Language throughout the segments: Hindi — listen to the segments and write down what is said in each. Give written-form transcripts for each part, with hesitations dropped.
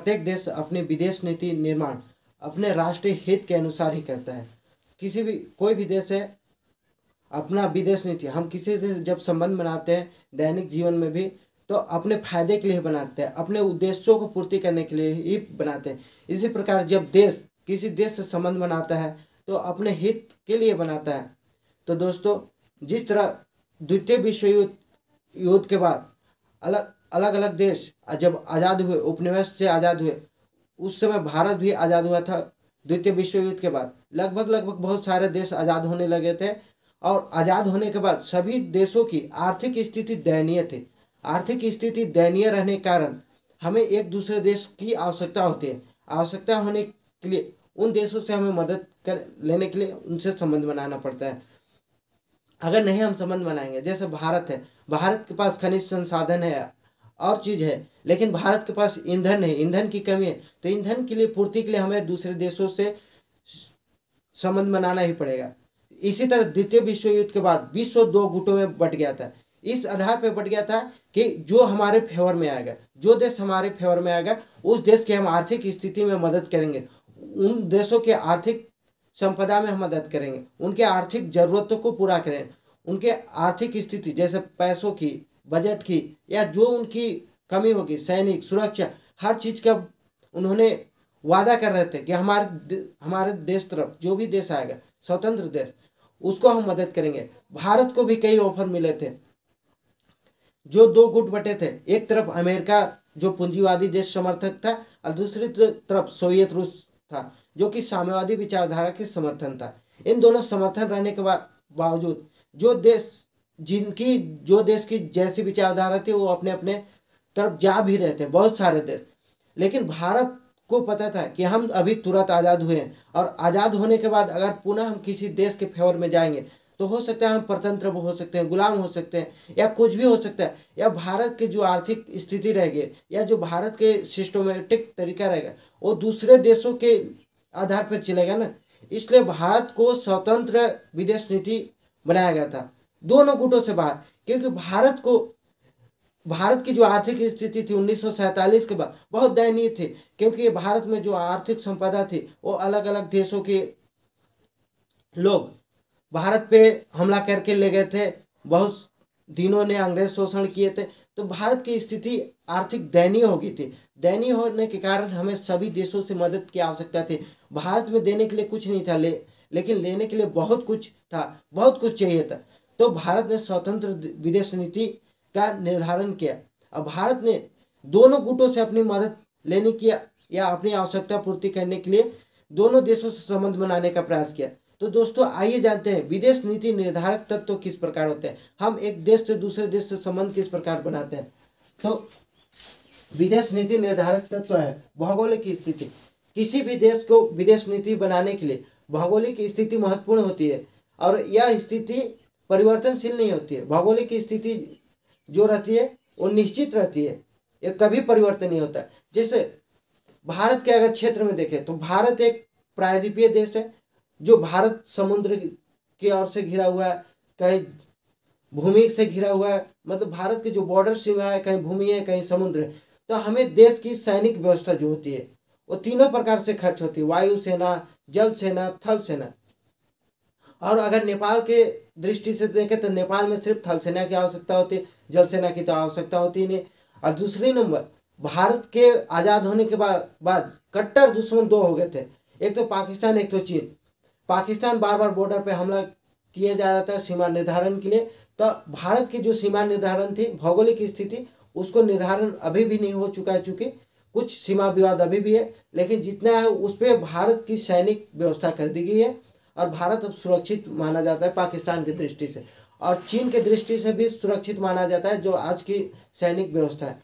प्रत्येक देश अपनी विदेश नीति निर्माण अपने राष्ट्रीय हित के अनुसार ही करता है। किसी भी कोई भी देश है अपना विदेश नीति, हम किसी से जब संबंध बनाते हैं दैनिक जीवन में भी तो अपने फायदे के लिए बनाते हैं, अपने उद्देश्यों को पूर्ति करने के लिए ही बनाते हैं। इसी प्रकार जब देश किसी देश से संबंध बनाता है तो अपने हित के लिए बनाता है। तो दोस्तों, जिस तरह द्वितीय विश्व युद्ध के बाद अलग अलग देश जब आज़ाद हुए, उपनिवेश से आज़ाद हुए, उस समय भारत भी आज़ाद हुआ था। द्वितीय विश्व युद्ध के बाद लगभग बहुत सारे देश आज़ाद होने लगे थे और आज़ाद होने के बाद सभी देशों की आर्थिक स्थिति दयनीय थी। आर्थिक स्थिति दयनीय रहने के कारण हमें एक दूसरे देश की आवश्यकता होती है। आवश्यकता होने के लिए उन देशों से हमें मदद लेने के लिए उनसे संबंध बनाना पड़ता है। अगर नहीं हम संबंध बनाएंगे, जैसे भारत है, भारत के पास खनिज संसाधन है और चीज़ है, लेकिन भारत के पास ईंधन है, ईंधन की कमी है, तो ईंधन के लिए पूर्ति के लिए हमें दूसरे देशों से संबंध बनाना ही पड़ेगा। इसी तरह द्वितीय विश्व युद्ध के बाद विश्व दो गुटों में बट गया था। इस आधार पर बट गया था कि जो हमारे फेवर में आएगा, जो देश हमारे फेवर में आएगा, उस देश की हम आर्थिक स्थिति में मदद करेंगे, उन देशों के आर्थिक संपदा में हम मदद करेंगे, उनके आर्थिक जरूरतों को पूरा करें, उनके आर्थिक स्थिति जैसे पैसों की, बजट की, या जो उनकी कमी होगी, सैनिक सुरक्षा, हर चीज़ का उन्होंने वादा कर रहे थे कि हमारे देश तरफ जो भी देश आएगा, स्वतंत्र देश, उसको हम मदद करेंगे। भारत को भी कई ऑफर मिले थे। जो दो गुट बटे थे, एक तरफ अमेरिका जो पूंजीवादी देश समर्थक था और दूसरी तरफ सोवियत रूस था जो कि साम्यवादी विचारधारा के समर्थन था। इन दोनों समर्थन रहने के बावजूद जो देश की जैसी विचारधारा थी वो अपने अपने तरफ जा भी रहे थे, बहुत सारे देश। लेकिन भारत को पता था कि हम अभी तुरंत आज़ाद हुए हैं और आज़ाद होने के बाद अगर पुनः हम किसी देश के फेवर में जाएंगे तो हो सकता है हम परतंत्र हो सकते हैं, गुलाम हो सकते हैं, या कुछ भी हो सकता है, या भारत की जो आर्थिक स्थिति रहेगी या जो भारत के सिस्टमेटिक तरीका रहेगा वो दूसरे देशों के आधार पर चलेगा ना। इसलिए भारत को स्वतंत्र विदेश नीति बनाया गया था दोनों गुटों से बाहर, क्योंकि भारत की जो आर्थिक स्थिति थी 1947 के बाद बहुत दयनीय थी, क्योंकि भारत में जो आर्थिक संपदा थी वो अलग अलग देशों के लोग भारत पे हमला करके ले गए थे। बहुत दिनों ने अंग्रेज शोषण किए थे, तो भारत की स्थिति आर्थिक दयनीय हो गई थी। दयनीय होने के कारण हमें सभी देशों से मदद की आवश्यकता थी। भारत में देने के लिए कुछ नहीं था, लेकिन लेने के लिए बहुत कुछ था, बहुत कुछ चाहिए था। तो भारत ने स्वतंत्र विदेश नीति का निर्धारण किया और भारत ने दोनों गुटों से अपनी मदद लेने की या अपनी आवश्यकता पूर्ति करने के लिए दोनों देशों से संबंध बनाने का प्रयास किया। तो दोस्तों, आइए जानते हैं विदेश नीति निर्धारक तत्व किस प्रकार होते हैं, हम एक देश से दूसरे देश से संबंध किस प्रकार बनाते हैं। तो विदेश नीति निर्धारक तत्व है भौगोलिक स्थिति। किसी भी देश को विदेश नीति बनाने के लिए भौगोलिक स्थिति महत्वपूर्ण होती है और यह स्थिति परिवर्तनशील नहीं होती है। भौगोलिक स्थिति जो रहती है वो निश्चित रहती है, ये कभी परिवर्तन नहीं होता। जैसे भारत के अगर क्षेत्र में देखें तो भारत एक प्रायद्वीपीय देश है, जो भारत समुद्र की ओर से घिरा हुआ है, कहीं भूमि से घिरा हुआ है, मतलब भारत के जो बॉर्डर सीमा है कहीं भूमि है कहीं समुद्र है। तो हमें देश की सैनिक व्यवस्था जो होती है वो तीनों प्रकार से खर्च होती है, वायु सेना, जल सेना, थल सेना। और अगर नेपाल के दृष्टि से देखें तो नेपाल में सिर्फ थल सेना की आवश्यकता होती है, जल सेना की तो आवश्यकता होती नहीं। और दूसरी नंबर, भारत के आज़ाद होने के बाद कट्टर दुश्मन दो हो गए थे, एक तो पाकिस्तान, एक तो चीन। पाकिस्तान बार बार बॉर्डर पे हमला किया जा रहा था सीमा निर्धारण के लिए। तो भारत की जो सीमा निर्धारण थी, भौगोलिक स्थिति, उसको निर्धारण अभी भी नहीं हो चुका है, चूँकि कुछ सीमा विवाद अभी भी है, लेकिन जितना है उस पर भारत की सैनिक व्यवस्था कर दी गई है और भारत अब सुरक्षित माना जाता है पाकिस्तान की दृष्टि से, और चीन की दृष्टि से भी सुरक्षित माना जाता है जो आज की सैनिक व्यवस्था है।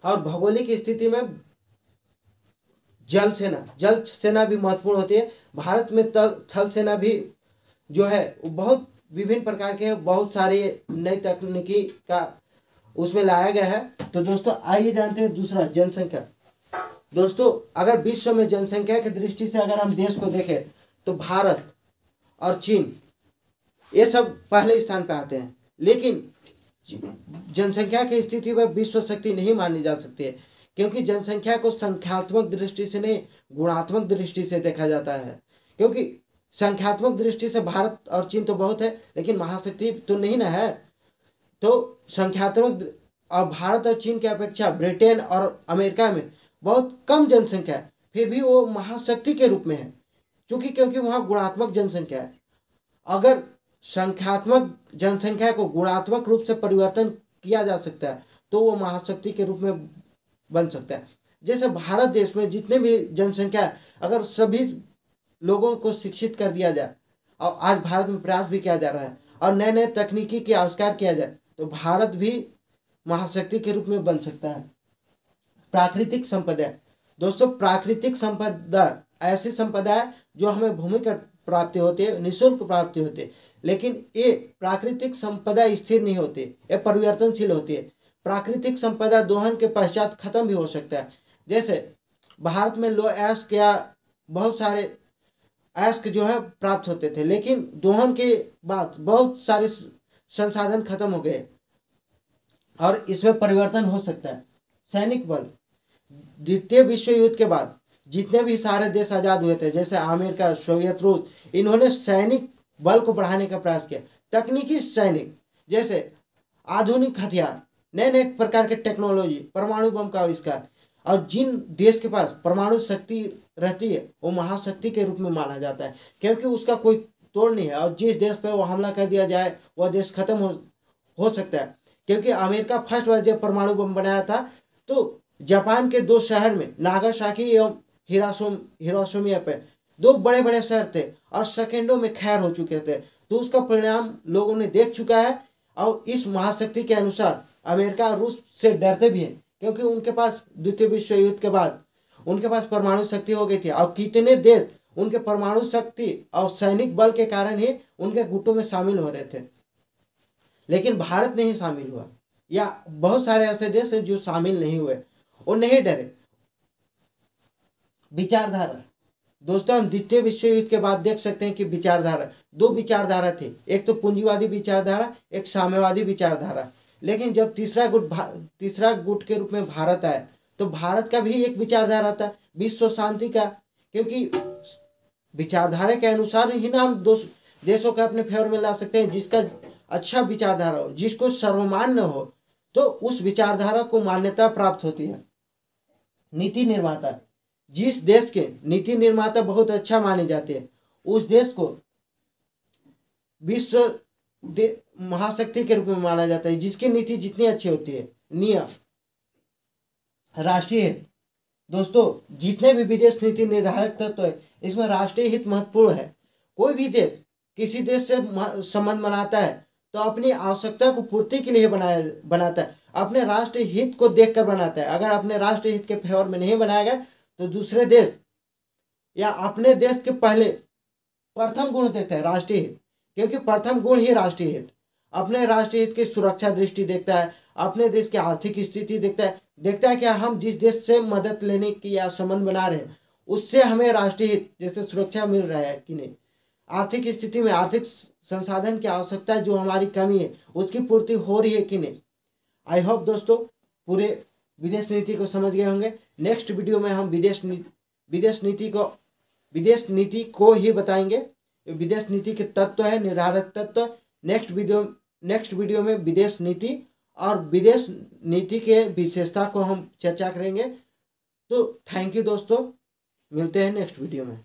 और भौगोलिक स्थिति में जल सेना भी महत्वपूर्ण होती है। भारत में थल सेना भी जो है वो बहुत विभिन्न प्रकार के, बहुत सारी नई तकनीकी का उसमें लाया गया है। तो दोस्तों, आइए जानते हैं दूसरा, जनसंख्या। दोस्तों, अगर विश्व में जनसंख्या की दृष्टि से अगर हम देश को देखें तो भारत और चीन ये सब पहले स्थान पर आते हैं, लेकिन जनसंख्या की स्थिति में विश्व शक्ति नहीं मानी जा सकती है, क्योंकि जनसंख्या को संख्यात्मक दृष्टि से नहीं, गुणात्मक दृष्टि से देखा जाता है। क्योंकि संख्यात्मक दृष्टि से भारत और चीन तो बहुत है, लेकिन महाशक्ति तो नहीं ना है। तो संख्यात्मक और भारत और चीन की अपेक्षा ब्रिटेन और अमेरिका में बहुत कम जनसंख्या है, फिर भी वो महाशक्ति के रूप में है, क्योंकि वहाँ गुणात्मक जनसंख्या है। अगर संख्यात्मक जनसंख्या को गुणात्मक रूप से परिवर्तन किया जा सकता है तो वो महाशक्ति के रूप में बन सकता है। जैसे भारत देश में जितने भी जनसंख्या है, अगर सभी लोगों को शिक्षित कर दिया जाए, और आज भारत में प्रयास भी किया जा रहा है, और नए नए तकनीकी के आविष्कार किया जाए, तो भारत भी महाशक्ति के रूप में बन सकता है। प्राकृतिक संपदा दोस्तों, प्राकृतिक संपदा ऐसी संपदा है जो हमें भूमि का प्राप्ति होती है, निःशुल्क प्राप्ति होती है, लेकिन ये प्राकृतिक संपदा स्थिर नहीं होती, ये परिवर्तनशील होती है। प्राकृतिक संपदा दोहन के पश्चात खत्म भी हो सकता है। जैसे भारत में लो अयस्क या बहुत सारे अयस्क जो है प्राप्त होते थे, लेकिन दोहन के बाद बहुत सारे संसाधन खत्म हो गए और इसमें परिवर्तन हो सकता है। सैनिक बल, द्वितीय विश्व युद्ध के बाद जितने भी सारे देश आज़ाद हुए थे, जैसे अमेरिका, सोवियत रूस, इन्होंने सैनिक बल को बढ़ाने का प्रयास किया। तकनीकी सैनिक, जैसे आधुनिक हथियार, नए नए प्रकार के टेक्नोलॉजी, परमाणु बम का आविष्कार, और जिन देश के पास परमाणु शक्ति रहती है वो महाशक्ति के रूप में माना जाता है, क्योंकि उसका कोई तोड़ नहीं है, और जिस देश पर वो हमला कर दिया जाए वह देश खत्म हो सकता है। क्योंकि अमेरिका फर्स्ट बार जब परमाणु बम बनाया था तो जापान के 2 शहर में, नागासाकी एवं हिरोशिमा पे 2 बड़े बड़े शहर थे और सेकेंडों में खैर हो चुके थे। तो उसका परिणाम लोगों ने देख चुका है, और इस महाशक्ति के अनुसार अमेरिका और रूस से डरते भी हैं, क्योंकि उनके पास द्वितीय विश्व युद्ध के बाद उनके पास परमाणु शक्ति हो गई थी, और कितने देश उनके परमाणु शक्ति और सैनिक बल के कारण ही उनके गुटों में शामिल हो रहे थे। लेकिन भारत नहीं शामिल हुआ, या बहुत सारे ऐसे देश हैं जो शामिल नहीं हुए, वो नहीं डरे। विचारधारा दोस्तों, हम द्वितीय विश्व युद्ध के बाद देख सकते हैं कि विचारधारा 2 विचारधारा थी, एक तो पूंजीवादी विचारधारा, एक साम्यवादी विचारधारा। लेकिन जब तीसरा गुट के रूप में भारत आया तो भारत का भी एक विचारधारा था, विश्व शांति का, क्योंकि विचारधारा के अनुसार ही ना हम देशों को अपने फेवर में ला सकते हैं। जिसका अच्छा विचारधारा हो, जिसको सर्वमान्य हो, तो उस विचारधारा को मान्यता प्राप्त होती है। नीति निर्माता, जिस देश के नीति निर्माता बहुत अच्छा माने जाते हैं उस देश को विश्व महाशक्ति के रूप में माना जाता है, जिसकी नीति जितनी अच्छी होती है। नियम, राष्ट्रीय हित दोस्तों, जितने भी विदेश नीति निर्धारक तत्व है इसमें राष्ट्रीय हित महत्वपूर्ण है। कोई भी देश किसी देश से संबंध बनाता है तो अपनी आवश्यकता को पूर्ति के लिए बनाता है, अपने राष्ट्रीय हित को देखकर बनाता है। अगर अपने राष्ट्रीय हित के फेवर में नहीं बनाएगा तो दूसरे देश या अपने देश के पहले प्रथम गुण देखता है राष्ट्रीय हित, क्योंकि प्रथम गुण ही राष्ट्रीय हित। अपने राष्ट्रीय हित की सुरक्षा दृष्टि देखता है, अपने देश की आर्थिक स्थिति देखता है कि हम जिस देश से मदद लेने की या संबंध बना रहे हैं उससे हमें राष्ट्रीय हित जैसे सुरक्षा मिल रहा है कि नहीं, आर्थिक स्थिति में आर्थिक संसाधन की आवश्यकता जो हमारी कमी है उसकी पूर्ति हो रही है कि नहीं। आई होप दोस्तों पूरे विदेश नीति को समझ गए होंगे। नेक्स्ट वीडियो में हम विदेश नीति को ही बताएंगे। विदेश नीति के तत्व है, निर्धारक तत्व। नेक्स्ट वीडियो में विदेश नीति और विदेश नीति के विशेषता को हम चर्चा करेंगे। तो थैंक यू दोस्तों, मिलते हैं नेक्स्ट वीडियो में।